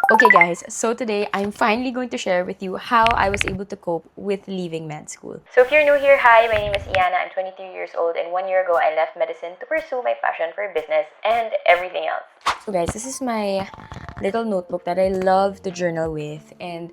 Okay guys, so today I'm finally going to share with you how I was able to cope with leaving med school. So if you're new here, hi, my name is Iana. I'm 23 years old, and 1 year ago I left medicine to pursue my passion for business and everything else. So guys, this is my little notebook that I love to journal with, and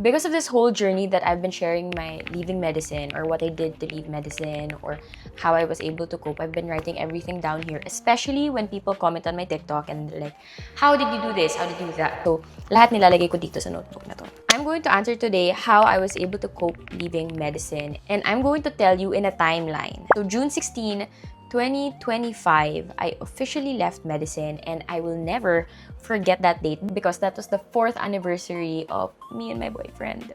because of this whole journey that I've been sharing my leaving medicine or what I did to leave medicine or how I was able to cope, I've been writing everything down here, especially when people comment on my TikTok and they're like, how did you do this? How did you do that? So, lahat nilalagay ko dito sa notebook na to. I'm going to answer today how I was able to cope leaving medicine, and I'm going to tell you in a timeline. So, June 16, 2025, I officially left medicine, and I will never forget that date because that was the 4th anniversary of me and my boyfriend.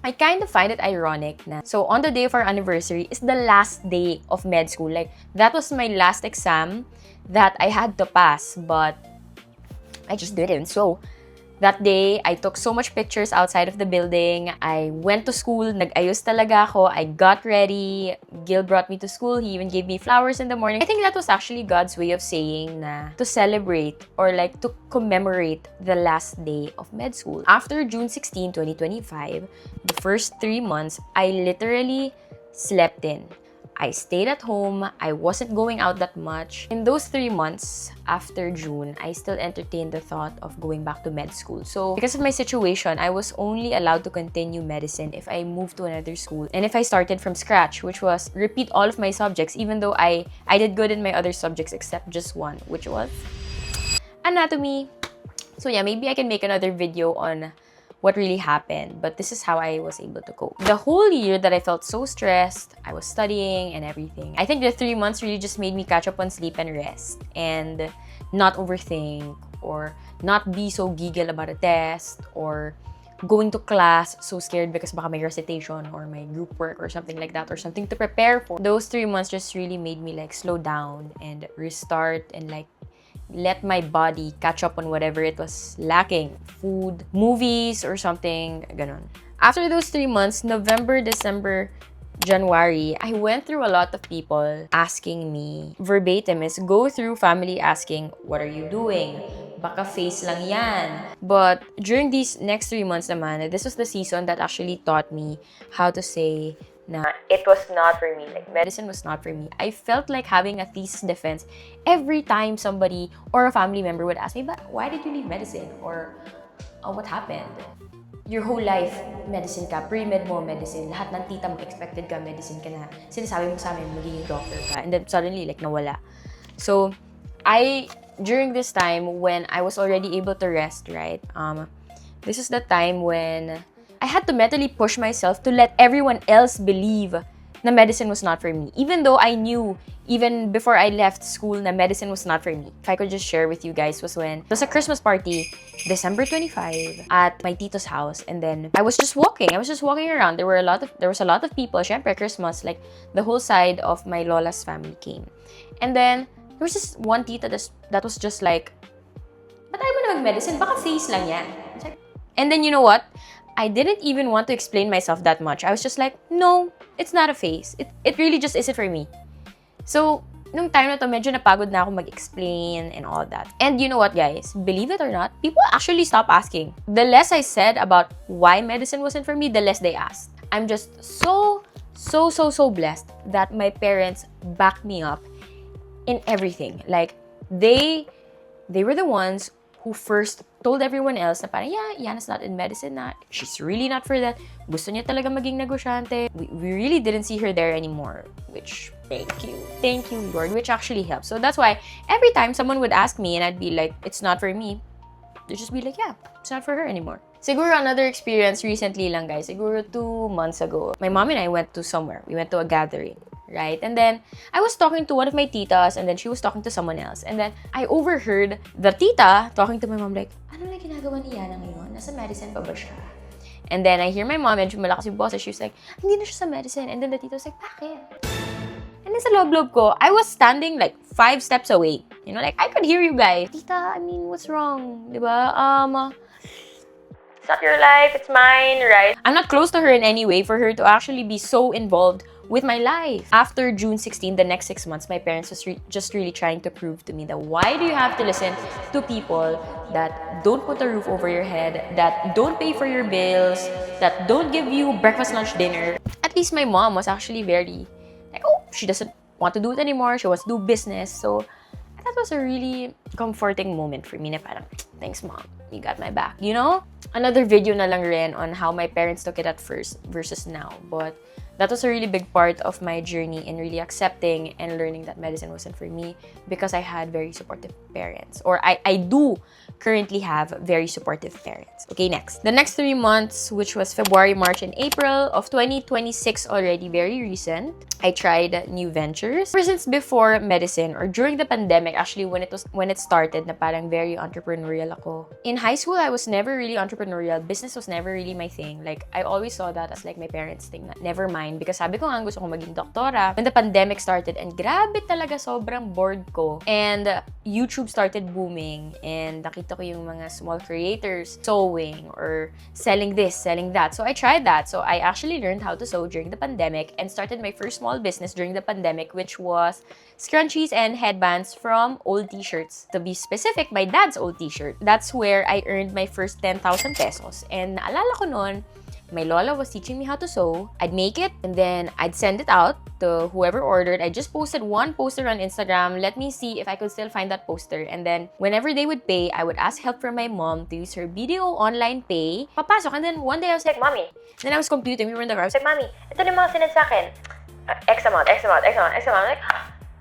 I kind of find it ironic na. So, on the day of our anniversary is the last day of med school. Like, that was my last exam that I had to pass, but I just didn't. So, that day, I took so much pictures outside of the building. I went to school, nag-ayos talaga ako. I got ready. Gil brought me to school. He even gave me flowers in the morning. I think that was actually God's way of saying na to celebrate or like to commemorate the last day of med school. After June 16, 2025, the first 3 months, I literally slept in. I stayed at home. I wasn't going out that much. In those 3 months after June, I still entertained the thought of going back to med school. So, because of my situation, I was only allowed to continue medicine if I moved to another school and if I started from scratch, which was repeat all of my subjects, even though I did good in my other subjects except just one, which was anatomy. So yeah, maybe I can make another video on what really happened, but this is how I was able to cope. The whole year that I felt so stressed, I was studying and everything. I think the 3 months really just made me catch up on sleep and rest and not overthink or not be so giggle about a test or going to class so scared because baka may recitation or my group work or something like that or something to prepare for. Those 3 months just really made me like slow down and restart and like let my body catch up on whatever it was lacking. Food, movies, or something, ganon. After those 3 months, November, December, January, I went through a lot of people asking me, verbatim is go through family asking, what are you doing? Baka face lang yan. But during these next 3 months naman, this was the season that actually taught me how to say na It was not for me. Like medicine was not for me. I felt like having a thesis defense every time somebody or a family member would ask me, but why did you leave medicine? Or what happened? Your whole life, medicine ka. Pre-med mo, medicine. Lahat ng tita mo, expected ka, medicine ka na. Sinasabi mo sa amin, magiging doctor ka. And then suddenly, like, nawala. So, during this time, when I was already able to rest, right? This is the time when I had to mentally push myself to let everyone else believe na medicine was not for me. Even though I knew, even before I left school, na medicine was not for me. If I could just share with you guys was when it was a Christmas party, December 25, at my tito's house. And then I was just walking around. There was a lot of people. Syempre, Christmas, like the whole side of my lola's family came. And then there was just one tita that was just like, ba't ayaw mo na mag-medicine? Baka face lang yan. And then you know what? I didn't even want to explain myself that much. I was just like, no, it's not a phase. It really just isn't for me. So, nung time na to, medyo napagod na ako mag-explain and all that. And you know what, guys? Believe it or not, people actually stop asking. The less I said about why medicine wasn't for me, the less they asked. I'm just so blessed that my parents backed me up in everything. Like, they were the ones who first told everyone else na parang, yeah, Yana's not in medicine na. She's really not for that. Gusto niya talaga maging negosyante. We really didn't see her there anymore. Which, thank you, Lord, which actually helps. So that's why every time someone would ask me and I'd be like, it's not for me, they'd just be like, yeah, it's not for her anymore. Siguro another experience recently lang, guys. Siguro 2 months ago. My mom and I went to somewhere. We went to a gathering. Right? And then, I was talking to one of my titas and then she was talking to someone else. And then, I overheard the tita talking to my mom like, ano na ginagawa ni Yana ngayon? Nasa medicine pa ba siya? And then, I hear my mom, medyo malakas yung boses. She was like, hindi na siya sa medicine. And then the tita was like, bakit? And then sa loob-loob ko, I was standing like 5 steps away. You know, like, I could hear you guys. Tita, I mean, what's wrong? Diba? it's not your life, it's mine, right? I'm not close to her in any way for her to actually be so involved with my life. After June 16, the next 6 months, my parents was just really trying to prove to me that why do you have to listen to people that don't put a roof over your head, that don't pay for your bills, that don't give you breakfast, lunch, dinner. At least my mom was actually very like, oh, she doesn't want to do it anymore. She wants to do business. So that was a really comforting moment for me na parang, thanks mom, you got my back, you know? Another video na lang rin on how my parents took it at first versus now. But that was a really big part of my journey in really accepting and learning that medicine wasn't for me because I had very supportive parents. Or I do currently have very supportive parents. Okay, next. The next 3 months, which was February, March, and April of 2026 already, very recent, I tried new ventures. Ever since before medicine or during the pandemic, actually when it started na parang very entrepreneurial ako. In high school, I was never really entrepreneurial. Business was never really my thing. Like, I always saw that as like my parents' thing. Never mind. Because sabi ko nga gusto ko maging doktora. When the pandemic started, and grabe talaga sobrang bored ko. And YouTube started booming. And nakita ko yung mga small creators sewing or selling this, selling that. So I tried that. So I actually learned how to sew during the pandemic and started my first small business during the pandemic, which was scrunchies and headbands from old t-shirts. To be specific, my dad's old t-shirt. That's where I earned my first 10,000 pesos. And naalala ko noon, my lola was teaching me how to sew. I'd make it and then I'd send it out to whoever ordered. I just posted one poster on Instagram. Let me see if I could still find that poster. And then whenever they would pay, I would ask help from my mom to use her video online pay. Papasok. And then one day I was like, Mommy. Then I was computing. We were in the car. I was like, Mommy, ito na yung mga sinend sa akin. X amount. I'm like,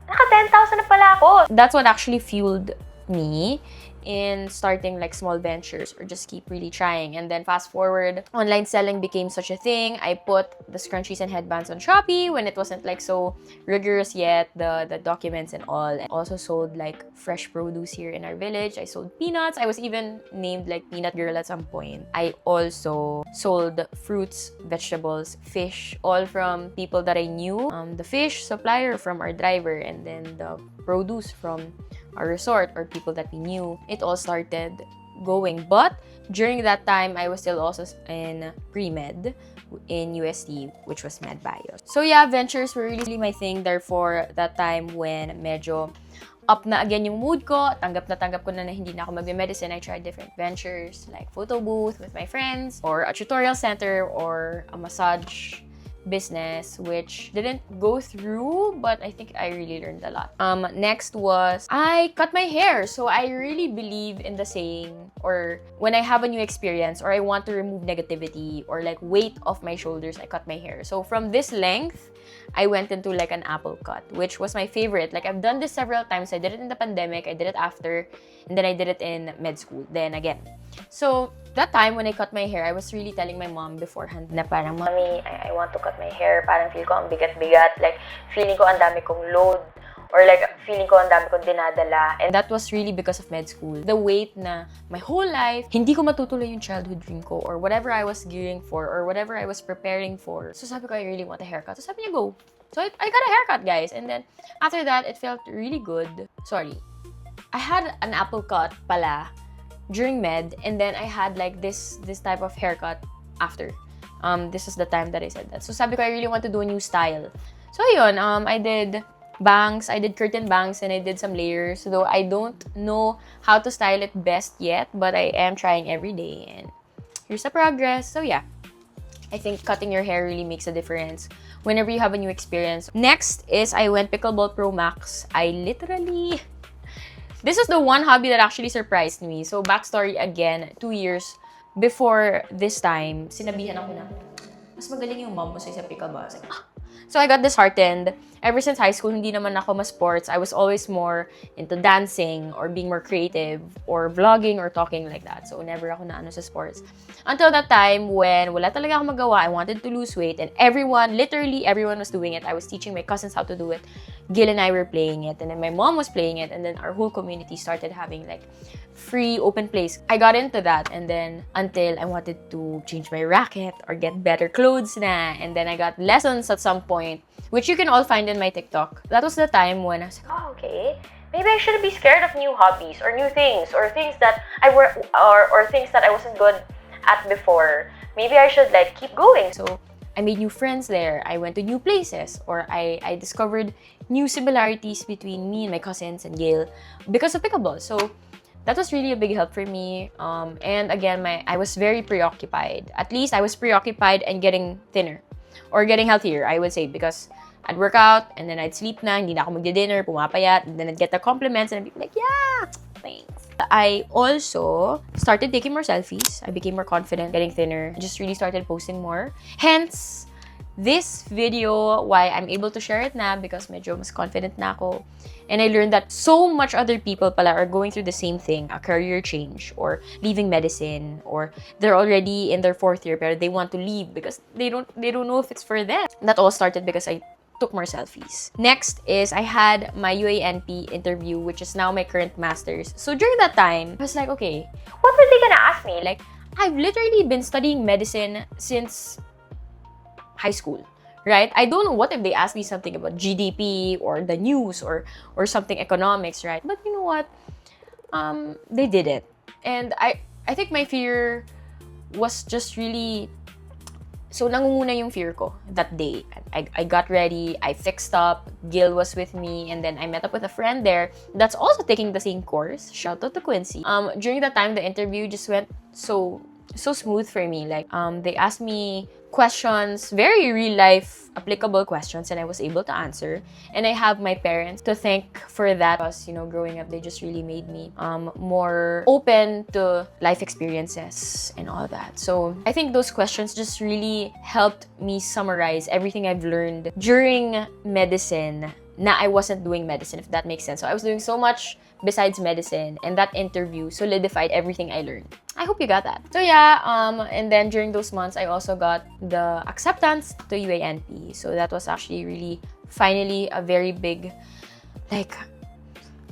naka 10,000 na pala ako. That's what actually fueled me in starting like small ventures or just keep really trying. And then fast forward, online selling became such a thing. I put the scrunchies and headbands on Shopee when it wasn't like so rigorous yet, the documents and all. And also sold like fresh produce here in our village. I sold peanuts. I was even named like peanut girl at some point. I also sold fruits, vegetables, fish, all from people that I knew. The fish supplier from our driver, and then the produce from our resort or people that we knew. It all started going. But during that time, I was still also in pre-med in UST, which was med bio. So yeah, ventures were really my thing. Therefore, that time when medyo up na again yung mood ko, tanggap ko na hindi na ako magbe-medicine, I tried different ventures like photo booth with my friends or a tutorial center or a massage business, which didn't go through, but I think I really learned a lot. Next was I cut my hair. So I really believe in the saying, or when I have a new experience or I want to remove negativity or like weight off my shoulders, I cut my hair. So from this length, I went into like an apple cut, which was my favorite. Like, I've done this several times. I did it in the pandemic, I did it after, and then I did it in med school, then again. So that time when I cut my hair, I was really telling my mom beforehand na parang, Mommy, I want to cut my hair. Parang feel ko ang bigat-bigat. Like, feeling ko ang dami kong load. Or like, feeling ko ang dami kong dinadala. And that was really because of med school. The weight na my whole life, hindi ko matutuloy yung childhood dream ko or whatever I was gearing for or whatever I was preparing for. So sabi ko, I really want a haircut. So sabi niya, go. So I got a haircut, guys. And then, after that, it felt really good. Sorry. I had an apple cut pala during med. And then, I had like this type of haircut after. This was the time that I said that. So sabi ko, I really want to do a new style. So yun, I did bangs, I did curtain bangs, and I did some layers. Though I don't know how to style it best yet, but I am trying every day. And here's the progress. So yeah, I think cutting your hair really makes a difference whenever you have a new experience. Next is I went Pickleball Pro Max. This was the one hobby that actually surprised me. So backstory again, 2 years before this time, sinabihan ako na, mas magaling yung mom mo sa pickleball. I was like, So I got disheartened. Ever since high school, hindi naman ako ma-sports. I was always more into dancing or being more creative or vlogging or talking like that. So never ako na sa sports. Until that time when wala talaga ako magawa, I wanted to lose weight and literally everyone was doing it. I was teaching my cousins how to do it. Gil and I were playing it, and then my mom was playing it, and then our whole community started having like free open plays. I got into that, and then until I wanted to change my racket or get better clothes na, and then I got lessons at some point, which you can all find in my TikTok. That was the time when I was like, oh, okay, maybe I shouldn't be scared of new hobbies or new things or things that I were or things that I wasn't good at before. Maybe I should like keep going. So I made new friends there. I went to new places, or I discovered new similarities between me and my cousins and Gail because of pickleball. So that was really a big help for me. And again, I was very preoccupied. At least I was preoccupied and getting thinner or getting healthier, I would say, because I'd work out and then I'd sleep na, hindi na ako magdi-dinner, pumapayat, and then I'd get the compliments and I'd be like, yeah, thanks. I also started taking more selfies. I became more confident, getting thinner. I just really started posting more. Hence, this video, why I'm able to share it na, because medyo mas confident na ako. And I learned that so much other people pala are going through the same thing, a career change, or leaving medicine, or they're already in their 4th year, but they want to leave because they don't know if it's for them. That all started because I took more selfies. Next is I had my UANP interview, which is now my current master's. So during that time, I was like, okay, What were they gonna ask me? like, I've literally been studying medicine since high school, right? I don't know what if they asked me something about GDP or the news or something economics, right? But you know what? They did it. And I think my fear was just really, so nangunguna yung fear ko that day. I got ready, I fixed up, Gil was with me, and then I met up with a friend there that's also taking the same course. Shout out to Quincy. During that time, the interview just went so smooth for me. Like, they asked me questions, very real life applicable questions, and I was able to answer. And I have my parents to thank for that, because, you know, growing up, they just really made me more open to life experiences and all that. So I think those questions just really helped me summarize everything I've learned during medicine. Na I wasn't doing medicine, if that makes sense. So I was doing so much besides medicine, and that interview solidified everything I learned. I hope you got that. So yeah, and then during those months, I also got the acceptance to UANP. So that was actually really, finally, a very big, like,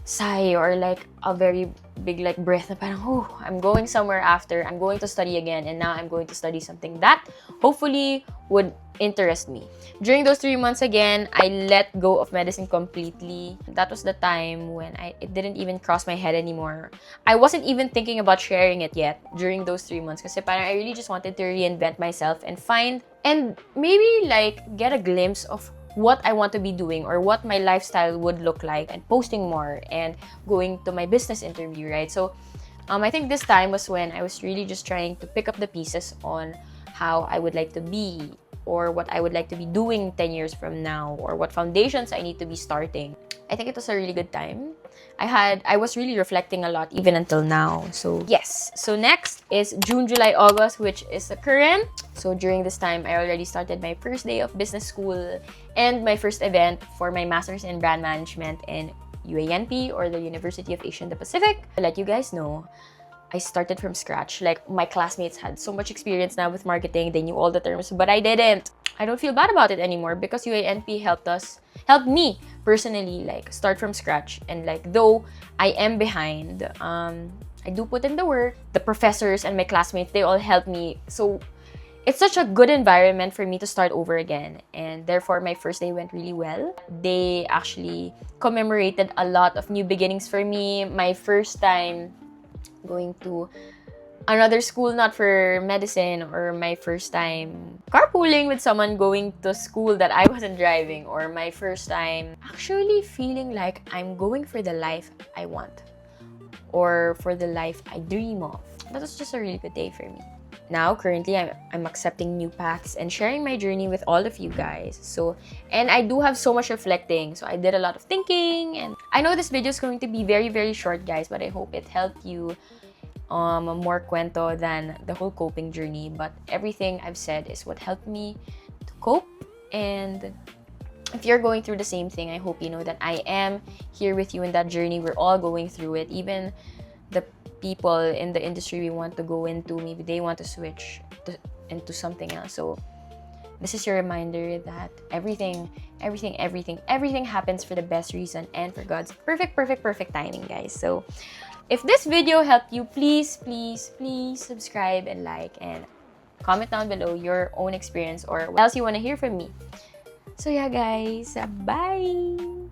sigh, or like a very big like breath na parang, oh, I'm going somewhere after. I'm going to study again, and now I'm going to study something that hopefully would interest me. During those 3 months again, I let go of medicine completely. That was the time when it didn't even cross my head anymore. I wasn't even thinking about sharing it yet during those 3 months, kasi parang I really just wanted to reinvent myself and find, and maybe like get a glimpse of what I want to be doing or what my lifestyle would look like, and posting more and going to my business interview, right? So I think this time was when I was really just trying to pick up the pieces on how I would like to be, or what I would like to be doing 10 years from now, or what foundations I need to be starting. I think it was a really good time. I was really reflecting a lot even until now. So yes. So next is June, July, August, which is the current. So during this time, I already started my first day of business school and my first event for my master's in brand management in UANP, or the University of Asia and the Pacific. To let you guys know, I started from scratch. Like, my classmates had so much experience now with marketing. They knew all the terms, but I didn't. I don't feel bad about it anymore, because UANP helped me personally, like, start from scratch. And like, though I am behind, I do put in the work. The professors and my classmates, they all helped me. So it's such a good environment for me to start over again. And therefore, my first day went really well. They actually commemorated a lot of new beginnings for me. My first time going to another school, not for medicine, or my first time carpooling with someone going to school that I wasn't driving, or my first time actually feeling like I'm going for the life I want, or for the life I dream of. That was just a really good day for me. Now, currently, I'm accepting new paths and sharing my journey with all of you guys. So, and I do have so much reflecting. So I did a lot of thinking, and I know this video is going to be very, very short, guys, but I hope it helped you more kwento than the whole coping journey. But everything I've said is what helped me to cope. And if you're going through the same thing, I hope you know that I am here with you in that journey. We're all going through it. Even the people in the industry we want to go into, maybe they want to switch into something else. So this is your reminder that everything happens for the best reason and for God's perfect timing, guys. So if this video helped you, please subscribe and like, and comment down below your own experience or what else you want to hear from me. So yeah, guys, bye!